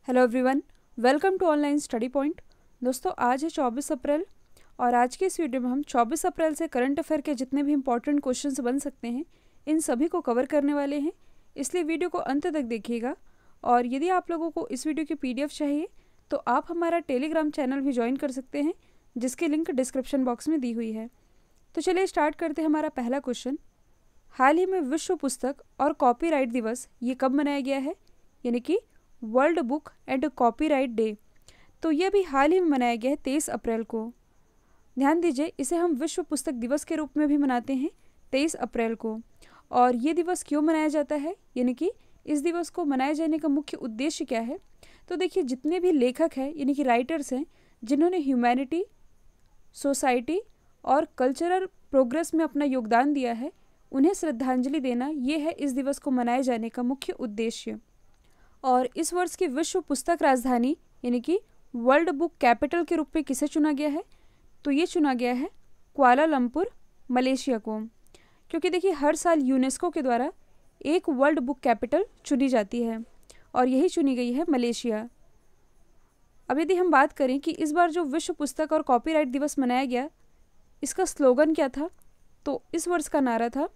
Hello everyone, welcome to online study point. दोस्तों, आज है 24 अप्रैल और आज के इस वीडियो में हम 24 अप्रैल से करंट अफेयर के जितने भी इंपॉर्टेंट क्वेश्चंस बन सकते हैं इन सभी को कवर करने वाले हैं, इसलिए वीडियो को अंत तक देखिएगा। और यदि आप लोगों को इस वीडियो की PDF चाहिए तो आप हमारा टेलीग्राम चैनल भी ज्वाइन कर सकते हैं, जिसकी लिंक डिस्क्रिप्शन बॉक्स में दी हुई है। तो चलिए स्टार्ट करते हैं हमारा पहला क्वेश्चन। हाल ही में विश्व पुस्तक और कॉपीराइट दिवस ये कब मनाया गया है, यानी कि world book and copyright day. तो यह भी हाल ही में मनाया गया है 23 अप्रैल को। ध्यान दीजिए, इसे हम विश्व पुस्तक दिवस के रूप में भी मनाते हैं 23 अप्रैल को। और ये दिवस क्यों मनाया जाता है, यानी कि इस दिवस को मनाए जाने का मुख्य उद्देश्य क्या है। तो देखिए, जितने भी लेखक हैं यानी कि राइटर्स हैं जिन्होंने ह्यूमैनिटी, सोसाइटी और कल्चरल प्रोग्रेस में अपना योगदान दिया है, उन्हें श्रद्धांजलि देना ये है इस दिवस को मनाए जाने का मुख्य उद्देश्य। और इस वर्ष की विश्व पुस्तक राजधानी यानी कि वर्ल्ड बुक कैपिटल के रूप में किसे चुना गया है, तो ये चुना गया है कुआलालंपुर, मलेशिया को। क्योंकि देखिए, हर साल यूनेस्को के द्वारा एक वर्ल्ड बुक कैपिटल चुनी जाती है और यही चुनी गई है मलेशिया। अब यदि हम बात करें कि इस बार जो विश्व पुस्तक और कॉपीराइट दिवस मनाया गया, इसका स्लोगन क्या था, तो इस वर्ष का नारा था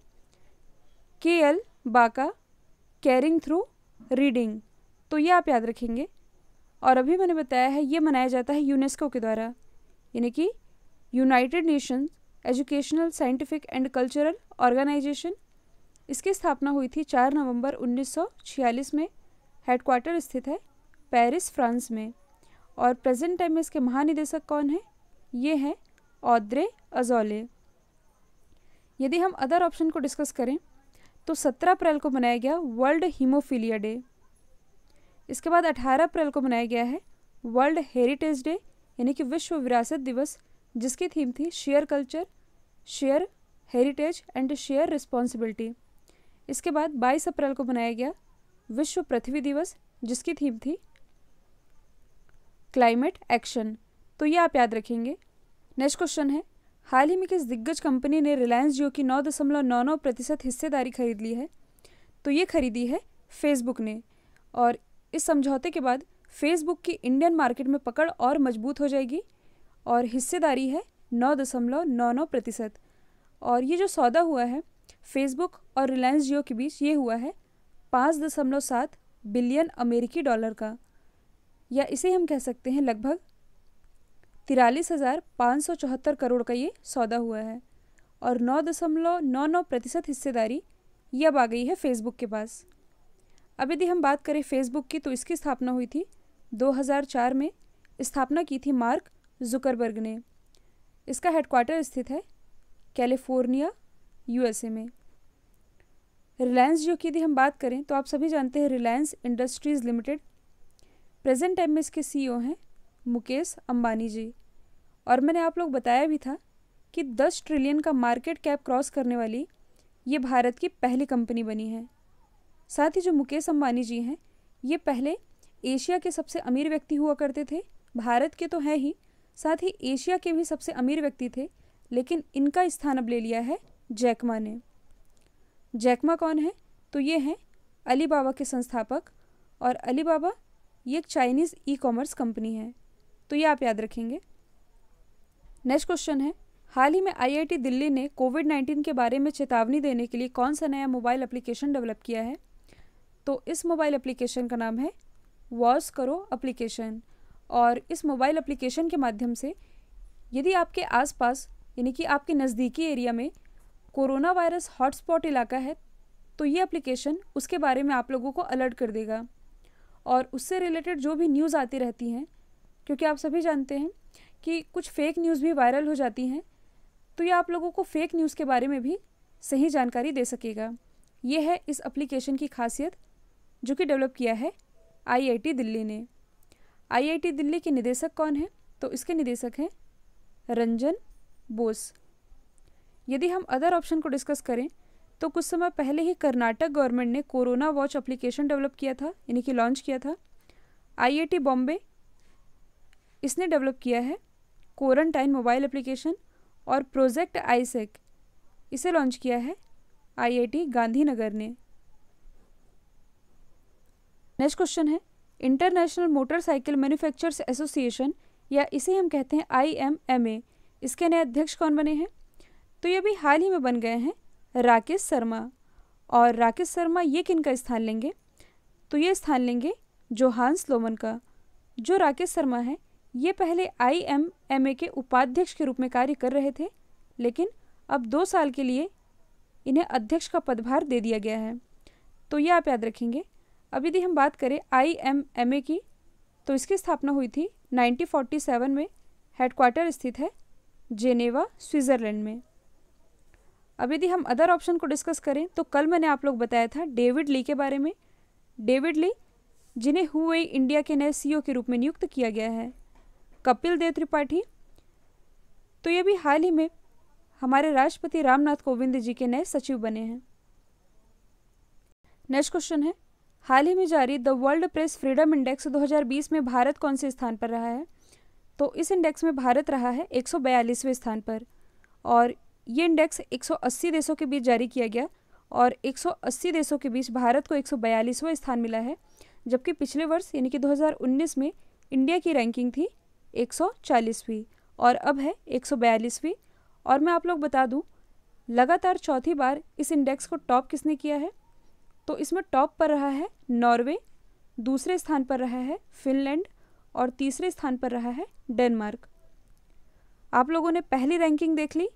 KL बाका कैरिंग थ्रू रीडिंग। तो ये आप याद रखेंगे। और अभी मैंने बताया है ये मनाया जाता है यूनेस्को के द्वारा, यानी कि United Nations Educational, Scientific and Cultural Organization. इसकी स्थापना हुई थी 4 नवंबर 1946 में। हेडक्वार्टर स्थित है पेरिस, फ्रांस में। और प्रेजेंट टाइम में इसके महानिदेशक कौन है, ये है ऑद्रे अजौले। यदि हम अदर ऑप्शन को डिस्कस करें तो 17 अप्रैल को मनाया गया वर्ल्ड हीमोफीलिया डे। इसके बाद 18 अप्रैल को मनाया गया है वर्ल्ड हेरिटेज डे, यानी कि विश्व विरासत दिवस, जिसकी थीम थी share culture, share heritage and share responsibility. इसके बाद 22 अप्रैल को मनाया गया विश्व पृथ्वी दिवस, जिसकी थीम थी क्लाइमेट एक्शन। तो ये आप याद रखेंगे। नेक्स्ट क्वेश्चन है, हाल ही में किस दिग्गज कंपनी ने रिलायंस जियो की 9.99% हिस्सेदारी खरीद ली है, तो ये खरीदी है फेसबुक ने। और इस समझौते के बाद फेसबुक की इंडियन मार्केट में पकड़ और मजबूत हो जाएगी और हिस्सेदारी है 9.99%। और ये जो सौदा हुआ है फेसबुक और रिलायंस जियो के बीच, ये हुआ है 5.7 बिलियन अमेरिकी डॉलर का, या इसे हम कह सकते हैं लगभग 43,574 करोड़ का ये सौदा हुआ है। और 9.99% हिस्सेदारी ये अब आ गई है फेसबुक के पास। अब यदि हम बात करें फेसबुक की, तो इसकी स्थापना हुई थी 2004 में। स्थापना की थी मार्क जुकरबर्ग ने। इसका हेडक्वार्टर स्थित है कैलिफोर्निया, USA में। रिलायंस जियो की यदि हम बात करें तो आप सभी जानते हैं Reliance industries limited. Present time में इसके CEO हैं मुकेश अंबानी जी। और मैंने आप लोग बताया भी था कि 10 ट्रिलियन का मार्केट कैप क्रॉस करने वाली ये भारत की पहली कंपनी बनी है। साथ ही जो मुकेश अंबानी जी हैं, ये पहले एशिया के सबसे अमीर व्यक्ति हुआ करते थे। भारत के तो हैं ही, साथ ही एशिया के भी सबसे अमीर व्यक्ति थे, लेकिन इनका स्थान अब ले लिया है जैकमा ने। जैकमा कौन है, तो ये हैं अलीबाबा के संस्थापक। और अलीबाबा ये एक चाइनीज़ ई-कॉमर्स कंपनी है, तो ये आप याद रखेंगे। नेक्स्ट क्वेश्चन है, हाल ही में IIT दिल्ली ने कोविड-19 के बारे में चेतावनी देने के लिए कौन सा नया मोबाइल एप्लीकेशन डेवलप किया है, तो इस मोबाइल एप्लीकेशन का नाम है वॉस करो एप्लीकेशन। और इस मोबाइल एप्लीकेशन के माध्यम से यदि आपके आसपास यानी कि आपके नज़दीकी एरिया में कोरोना वायरस हॉटस्पॉट इलाका है, तो ये एप्लीकेशन उसके बारे में आप लोगों को अलर्ट कर देगा। और उससे रिलेटेड जो भी न्यूज़ आती रहती हैं, क्योंकि आप सभी जानते हैं कि कुछ फेक न्यूज़ भी वायरल हो जाती हैं, तो ये आप लोगों को फेक न्यूज़ के बारे में भी सही जानकारी दे सकेगा। ये है इस एप्लीकेशन की खासियत, जो कि डेवलप किया है IIT दिल्ली ने। IIT दिल्ली के निदेशक कौन है, तो इसके निदेशक हैं रंजन बोस। यदि हम अदर ऑप्शन को डिस्कस करें तो कुछ समय पहले ही कर्नाटक गवर्नमेंट ने कोरोना वॉच एप्लीकेशन डेवलप किया था, यानी कि लॉन्च किया था। IIT बॉम्बे इसने डेवलप किया है क्वारंटाइन मोबाइल एप्लीकेशन। और प्रोजेक्ट आईसेक इसे लॉन्च किया है IIT गांधीनगर ने। नेक्स्ट क्वेश्चन है, इंटरनेशनल मोटरसाइकिल मैन्युफैक्चरर्स एसोसिएशन, या इसे हम कहते हैं IMMA, इसके नए अध्यक्ष कौन बने हैं? तो ये भी हाल ही में बन गए हैं राकेश शर्मा। और राकेश शर्मा ये किन का स्थान लेंगे? तो ये स्थान लेंगे जोहान्स लोमन का। जो राकेश शर्मा हैं ये पहले IMMA के उपाध्यक्ष के रूप में कार्य कर रहे थे, लेकिन अब 2 साल के लिए इन्हें अध्यक्ष का पदभार दे दिया गया है। तो ये आप याद रखेंगे। अब यदि हम बात करें IMMA की, तो इसकी स्थापना हुई थी 1947 में। हेडक्वार्टर स्थित है जेनेवा, स्विट्ज़रलैंड में। अब यदि हम अदर ऑप्शन को डिस्कस करें तो कल मैंने आप लोग बताया था डेविड ली के बारे में। डेविड ली जिन्हें हुवेई इंडिया के नए CEO के रूप में नियुक्त किया गया है। कपिल देव त्रिपाठी, तो ये भी हाल ही में हमारे राष्ट्रपति रामनाथ कोविंद जी के नए सचिव बने हैं। नेक्स्ट क्वेश्चन है, हाल ही में जारी the world press freedom index 2020 में भारत कौन से स्थान पर रहा है? तो इस इंडेक्स में भारत रहा है 142वें स्थान पर। और ये इंडेक्स 180 देशों के बीच जारी किया गया और 180 देशों के बीच भारत को 142वां स्थान मिला है, जबकि पिछले वर्ष यानी कि 2019 में इंडिया की रैंकिंग थी 140वीं और अब है 142वीं। और मैं आप लोग बता दूं, लगातार चौथी बार इस इंडेक्स को टॉप किसने किया है? तो इसमें टॉप पर रहा है नॉर्वे, दूसरे स्थान पर रहा है फिनलैंड और तीसरे स्थान पर रहा है डेनमार्क। आप लोगों ने पहली रैंकिंग देख ली,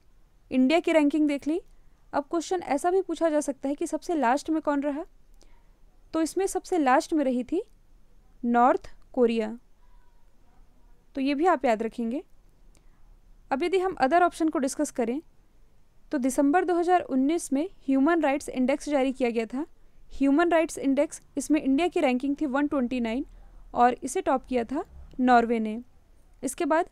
इंडिया की रैंकिंग देख ली। अब क्वेश्चन ऐसा भी पूछा जा सकता है कि सबसे लास्ट में कौन रहा? तो इसमें सबसे लास्ट में रही थी नॉर्थ कोरिया। तो ये भी आप याद रखेंगे। अब यदि हम अदर ऑप्शन को डिस्कस करें तो दिसंबर 2019 में ह्यूमन राइट्स इंडेक्स जारी किया गया था। ह्यूमन राइट्स इंडेक्स, इसमें इंडिया की रैंकिंग थी 129 और इसे टॉप किया था नॉर्वे ने। इसके बाद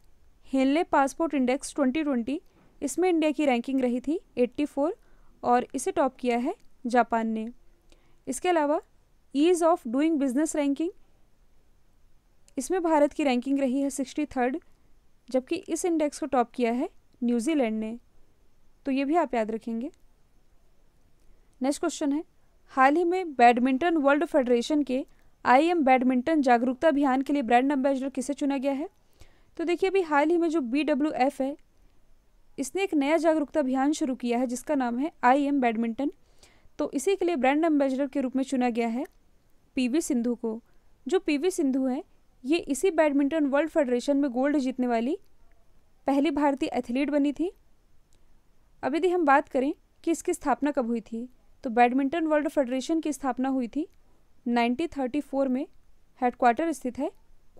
हेनले पासपोर्ट इंडेक्स 2020, इसमें इंडिया की रैंकिंग रही थी 84 और इसे टॉप किया है जापान ने। इसके अलावा ease of doing business ranking, इसमें भारत की रैंकिंग रही है 63rd, जबकि इस इंडेक्स को टॉप किया है न्यूजीलैंड ने। तो ये भी आप याद रखेंगे। नेक्स्ट क्वेश्चन है, हाल ही में बैडमिंटन वर्ल्ड फेडरेशन के IM बैडमिंटन जागरूकता अभियान के लिए ब्रांड एम्बेसडर किसे चुना गया है? तो देखिए अभी हाल ही में जो BWF है, इसने एक नया जागरूकता अभियान शुरू किया है जिसका नाम है IM बैडमिंटन। तो इसी के लिए ब्रांड एम्बेसडर के रूप में चुना गया है PV सिंधु को। जो PV सिंधु है ये इसी बैडमिंटन वर्ल्ड फेडरेशन में गोल्ड जीतने वाली पहली भारतीय एथलीट बनी थी। अब यदि हम बात करें कि इसकी स्थापना कब हुई थी, तो बैडमिंटन वर्ल्ड फेडरेशन की स्थापना हुई थी 1934 में। हेडक्वार्टर स्थित है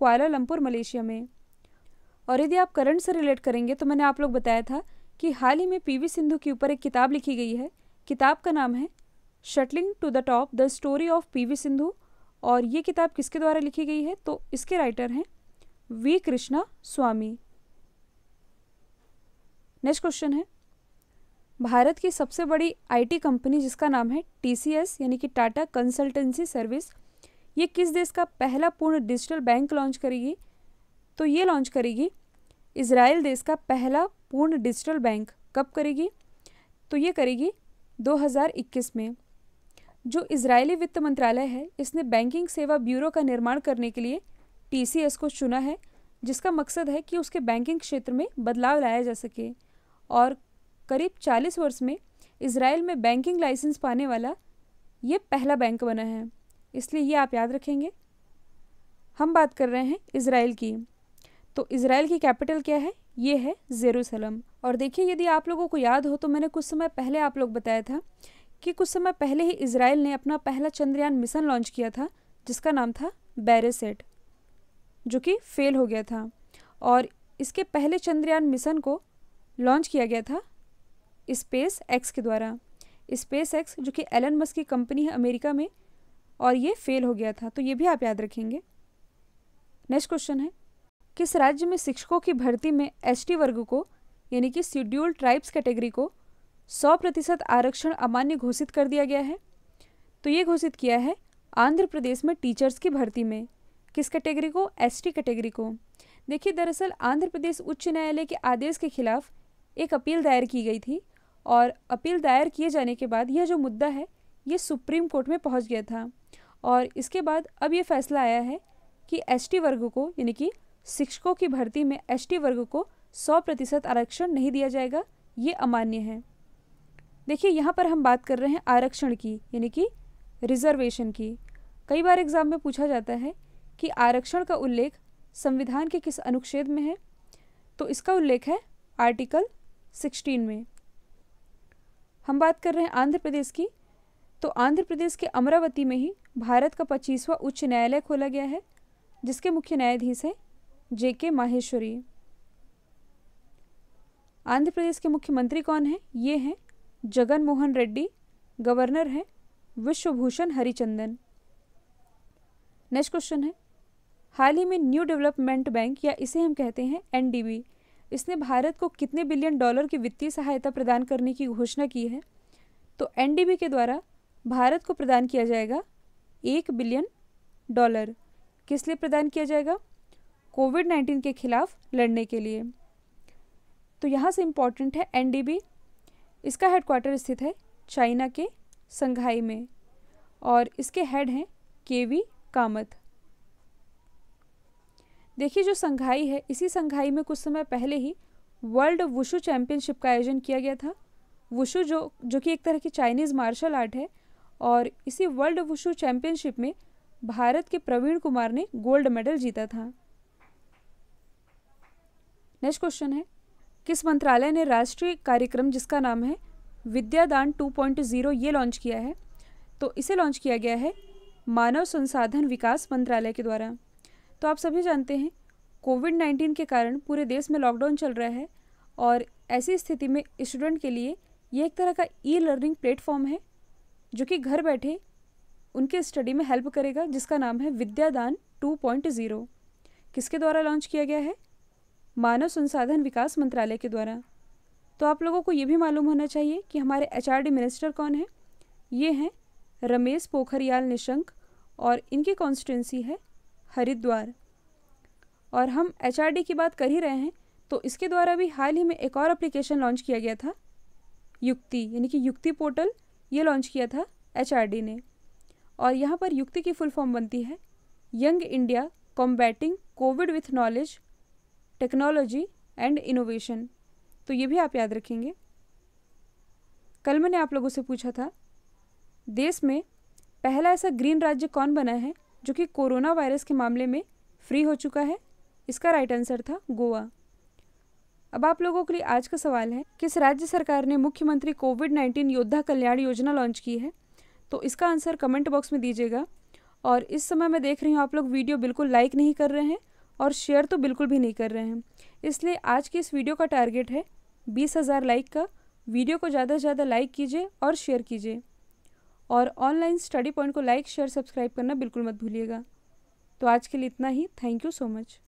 कुआलालंपुर, मलेशिया में। और यदि आप करंट से रिलेट करेंगे तो मैंने आप लोग बताया था कि हाल ही में PV सिंधु के ऊपर एक किताब लिखी गई है। किताब का नाम है shuttling to the top, the story of PV Sindhu. और ये किताब किसके द्वारा लिखी गई है? तो इसके राइटर हैं V कृष्णा स्वामी। नेक्स्ट क्वेश्चन है, भारत की सबसे बड़ी IT कंपनी जिसका नाम है TCS यानी कि टाटा कंसल्टेंसी सर्विस, ये किस देश का पहला पूर्ण डिजिटल बैंक लॉन्च करेगी? तो ये लॉन्च करेगी इजराइल देश का पहला पूर्ण डिजिटल बैंक। कब करेगी? तो ये करेगी 2021 में। जो इजरायली वित्त मंत्रालय है इसने बैंकिंग सेवा ब्यूरो का निर्माण करने के लिए TCS को चुना है, जिसका मकसद है कि उसके बैंकिंग क्षेत्र में बदलाव लाया जा सके। और करीब 40 वर्ष में इजराइल में बैंकिंग लाइसेंस पाने वाला ये पहला बैंक बना है, इसलिए ये आप याद रखेंगे। हम बात कर रहे हैं इजराइल की, तो इजराइल की कैपिटल क्या है? ये है जेरूसलम। और देखिए यदि आप लोगों को याद हो तो मैंने कुछ समय पहले आप लोग बताया था कि कुछ समय पहले ही इजराइल ने अपना पहला चंद्रयान मिशन लॉन्च किया था जिसका नाम था बैरेसेट, जो कि फेल हो गया था। और इसके पहले चंद्रयान मिशन को लॉन्च किया गया था स्पेस एक्स के द्वारा। स्पेस एक्स जो कि एलन मस्क की कंपनी है अमेरिका में, और ये फेल हो गया था। तो ये भी आप याद रखेंगे। नेक्स्ट क्वेश्चन है, किस राज्य में शिक्षकों की भर्ती में ST वर्ग को यानी कि शेड्यूल्ड ट्राइब्स कैटेगरी को 100% आरक्षण अमान्य घोषित कर दिया गया है? तो ये घोषित किया है आंध्र प्रदेश में टीचर्स की भर्ती में। किस कैटेगरी को? ST कैटेगरी को। देखिए दरअसल आंध्र प्रदेश उच्च न्यायालय के आदेश के खिलाफ एक अपील दायर की गई थी और अपील दायर किए जाने के बाद यह जो मुद्दा है ये सुप्रीम कोर्ट में पहुंच गया था। और इसके बाद अब ये फैसला आया है कि एसटी वर्ग को यानी कि शिक्षकों की भर्ती में एसटी वर्ग को 100% आरक्षण नहीं दिया जाएगा, ये अमान्य है। देखिए यहाँ पर हम बात कर रहे हैं आरक्षण की यानी कि रिजर्वेशन की। कई बार एग्जाम में पूछा जाता है कि आरक्षण का उल्लेख संविधान के किस अनुच्छेद में है, तो इसका उल्लेख है आर्टिकल 16 में। हम बात कर रहे हैं आंध्र प्रदेश की, तो आंध्र प्रदेश के अमरावती में ही भारत का 25वां उच्च न्यायालय खोला गया है, जिसके मुख्य न्यायाधीश हैं JK माहेश्वरी। आंध्र प्रदेश के मुख्यमंत्री कौन हैं? ये हैं जगन मोहन रेड्डी। गवर्नर हैं विश्वभूषण हरिचंदन। नेक्स्ट क्वेश्चन है, हाल ही में न्यू डेवलपमेंट बैंक या इसे हम कहते हैं NDB, इसने भारत को कितने बिलियन डॉलर की वित्तीय सहायता प्रदान करने की घोषणा की है? तो NDB के द्वारा भारत को प्रदान किया जाएगा 1 बिलियन डॉलर। किस लिए प्रदान किया जाएगा? कोविड-19 के खिलाफ लड़ने के लिए। तो यहाँ से इम्पॉर्टेंट है NDB, इसका हेडक्वार्टर स्थित है चाइना के संघाई में और इसके हेड हैं KV कामत। देखिए जो संघाई है, इसी संघाई में कुछ समय पहले ही वर्ल्ड वुशु चैंपियनशिप का आयोजन किया गया था। वुशु जो कि एक तरह की चाइनीज़ मार्शल आर्ट है और इसी वर्ल्ड वुशु चैंपियनशिप में भारत के प्रवीण कुमार ने गोल्ड मेडल जीता था। नेक्स्ट क्वेश्चन है, किस मंत्रालय ने राष्ट्रीय कार्यक्रम जिसका नाम है विद्यादान 2.0 ये लॉन्च किया है? तो इसे लॉन्च किया गया है मानव संसाधन विकास मंत्रालय के द्वारा। तो आप सभी जानते हैं कोविड-19 के कारण पूरे देश में लॉकडाउन चल रहा है और ऐसी स्थिति में स्टूडेंट के लिए ये एक तरह का ई-लर्निंग प्लेटफॉर्म है जो कि घर बैठे उनके स्टडी में हेल्प करेगा, जिसका नाम है विद्यादान 2.0। किसके द्वारा लॉन्च किया गया है? मानव संसाधन विकास मंत्रालय के द्वारा। तो आप लोगों को ये भी मालूम होना चाहिए कि हमारे HRD मिनिस्टर कौन है? ये हैं रमेश पोखरियाल निशंक और इनकी कॉन्स्टिट्यूंसी है हरिद्वार। और हम HRD की बात कर ही रहे हैं तो इसके द्वारा भी हाल ही में एक और एप्लीकेशन लॉन्च किया गया था, युक्ति यानी कि युक्ति पोर्टल, ये लॉन्च किया था HRD ने। और यहाँ पर युक्ति की फुल फॉर्म बनती है young India combating Covid with knowledge technology and innovation. तो ये भी आप याद रखेंगे। कल मैंने आप लोगों से पूछा था देश में पहला ऐसा ग्रीन राज्य कौन बना है जो कि कोरोना वायरस के मामले में फ्री हो चुका है? इसका राइट आंसर था गोवा। अब आप लोगों के लिए आज का सवाल है, किस राज्य सरकार ने मुख्यमंत्री कोविड-19 योद्धा कल्याण योजना लॉन्च की है? तो इसका आंसर कमेंट बॉक्स में दीजिएगा। और इस समय मैं देख रही हूँ आप लोग वीडियो बिल्कुल लाइक नहीं कर रहे हैं और शेयर तो बिल्कुल भी नहीं कर रहे हैं, इसलिए आज की इस वीडियो का टारगेट है 20,000 लाइक का। वीडियो को ज़्यादा से ज़्यादा लाइक कीजिए और शेयर कीजिए और ऑनलाइन स्टडी पॉइंट को लाइक शेयर सब्सक्राइब करना बिल्कुल मत भूलिएगा। तो आज के लिए इतना ही। Thank you so much.